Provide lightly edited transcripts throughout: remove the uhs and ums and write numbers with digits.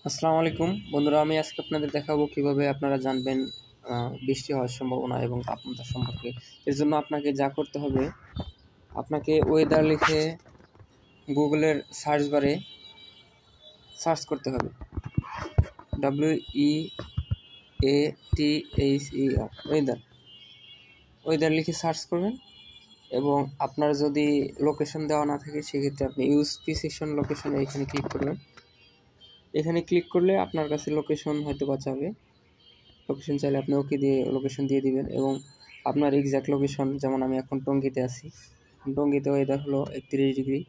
আসসালামু আলাইকুম বন্ধুরা, আমি আজকে আপনাদের দেখাবো কিভাবে আপনারা জানবেন বৃষ্টি হওয়ার সম্ভাবনা এবং তাপমাত্রা সম্পর্কে। এর জন্য আপনাকে যা করতে হবে, আপনাকে ওয়েদার লিখে গুগলের সার্চ বারে সার্চ করতে হবে, WEATHER ওয়েদার লিখে সার্চ করবেন। এবং আপনার যদি লোকেশন দেওয়া না থাকে সেক্ষেত্রে আপনি ইউজ প্রিসিশন লোকেশনে এখানে ক্লিক করবেন। এখানে ক্লিক করলে আপনার কাছে লোকেশন হয়তো বা যাবে, লোকেশন চাইলে আপনি ওকে দিয়ে লোকেশন দিয়ে দিবেন এবং আপনার এক্স্যাক্ট লোকেশন, যেমন আমি এখন টঙ্গীতে আছি, টঙ্গীতে ওয়েদার হলো 31 ডিগ্রি।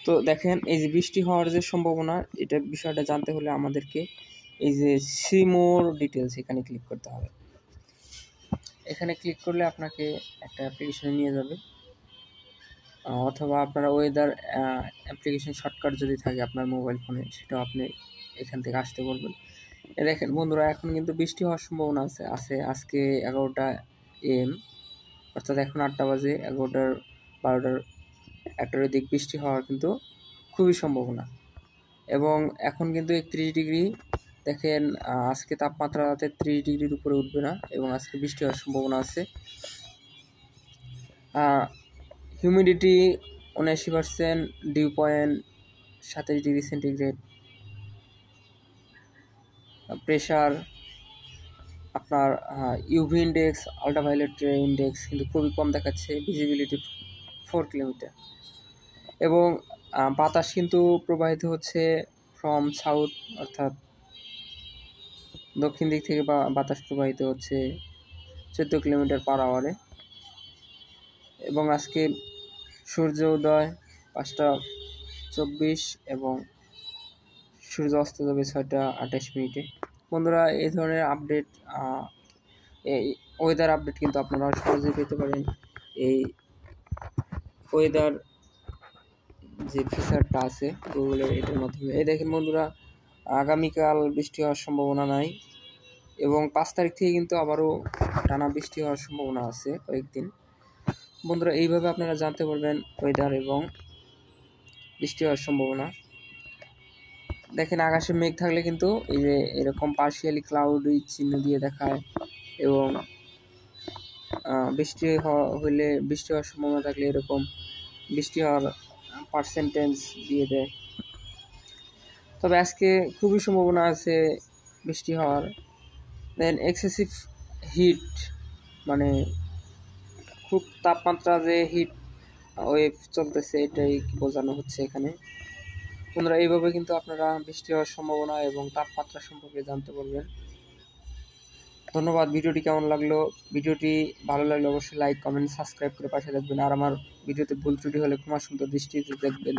তো দেখেন, এই যে বৃষ্টি হওয়ার যে সম্ভাবনা, এটা বিষয়টা জানতে হলে আমাদেরকে এই যে সি মোর ডিটেলস এখানে ক্লিক করতে হবে। এখানে ক্লিক করলে আপনাকে একটা অ্যাপ্লিকেশনে নিয়ে যাবে, অথবা আপনারা ওয়েদার অ্যাপ্লিকেশন শর্টকাট যদি থাকে আপনার মোবাইল ফোনে, সেটাও আপনি এখান থেকে আসতে বলবেন। দেখেন বন্ধুরা, এখন কিন্তু বৃষ্টি হওয়ার সম্ভাবনা আছে আজকে 11টা AM, অর্থাৎ এখন 8টা বাজে, 11টার 12টার 1টার দিক বৃষ্টি হওয়ার কিন্তু খুবই সম্ভাবনা। এবং এখন কিন্তু 31 ডিগ্রি। দেখেন, আজকে তাপমাত্রা 33 ডিগ্রির উপরে উঠবে না এবং আজকে বৃষ্টি হওয়ার সম্ভাবনা আছে। Humidity 79%, dew point 27 degree centigrade, pressure, আপনার UV index, ultraviolet ray index কিন্তু খুবই কম দেখাচ্ছে, ভিজিবিলিটি 4 কিলোমিটার। এবং বাতাস কিন্তু প্রবাহিত হচ্ছে ফ্রম সাউথ, অর্থাৎ দক্ষিণ দিক থেকে বাতাস প্রবাহিত হচ্ছে 14 কিলোমিটার পার আওয়ারে। এবং আজকে সূর্য উদয় 5টা 24 এবং সূর্য অস্ত যাবে 6টা 28 মিনিটে। বন্ধুরা, এই ধরনের আপডেট, এই ওয়েদার আপডেট কিন্তু আপনারা সহজেই পেতে পারেন এই ওয়েদার যে ফিচারটা আছে গুগলের, এটার মাধ্যমে। এই দেখেন বন্ধুরা, আগামীকাল বৃষ্টি হওয়ার সম্ভাবনা নাই এবং 5 তারিখ থেকে কিন্তু আবারও টানা বৃষ্টি হওয়ার সম্ভাবনা আছে কয়েকদিন। বন্ধুরা, এইভাবে আপনারা জানতে পারবেন ওয়েদার এবং বৃষ্টি হওয়ার সম্ভাবনা। দেখেন, আকাশে মেঘ থাকলে কিন্তু এই যে এরকম পার্শিয়ালি ক্লাউডি চিহ্ন দিয়ে দেখায়, এবং বৃষ্টি হলে, বৃষ্টি হওয়ার সম্ভাবনা থাকলে এরকম বৃষ্টি হওয়ার পার্সেন্টেজ দিয়ে দেয়। তবে আজকে খুবই সম্ভাবনা আছে বৃষ্টি হওয়ার। দেন এক্সেসিভ হিট, মানে খুব তাপমাত্রা, যে হিট ওয়েভ চলতেছে, এটাই বোঝানো হচ্ছে এখানে। বন্ধুরা, এইভাবে কিন্তু আপনারা বৃষ্টি হওয়ার সম্ভাবনা এবং তাপমাত্রা সম্পর্কে জানতে পারবেন। ধন্যবাদ। ভিডিওটি কেমন লাগলো? ভিডিওটি ভালো লাগলে অবশ্যই লাইক, কমেন্ট, সাবস্ক্রাইব করে পাশে থাকবেন। আর আমার ভিডিওতে ভুল ত্রুটি হলে ক্ষমা সুন্দর দৃষ্টিতে দেখবেন।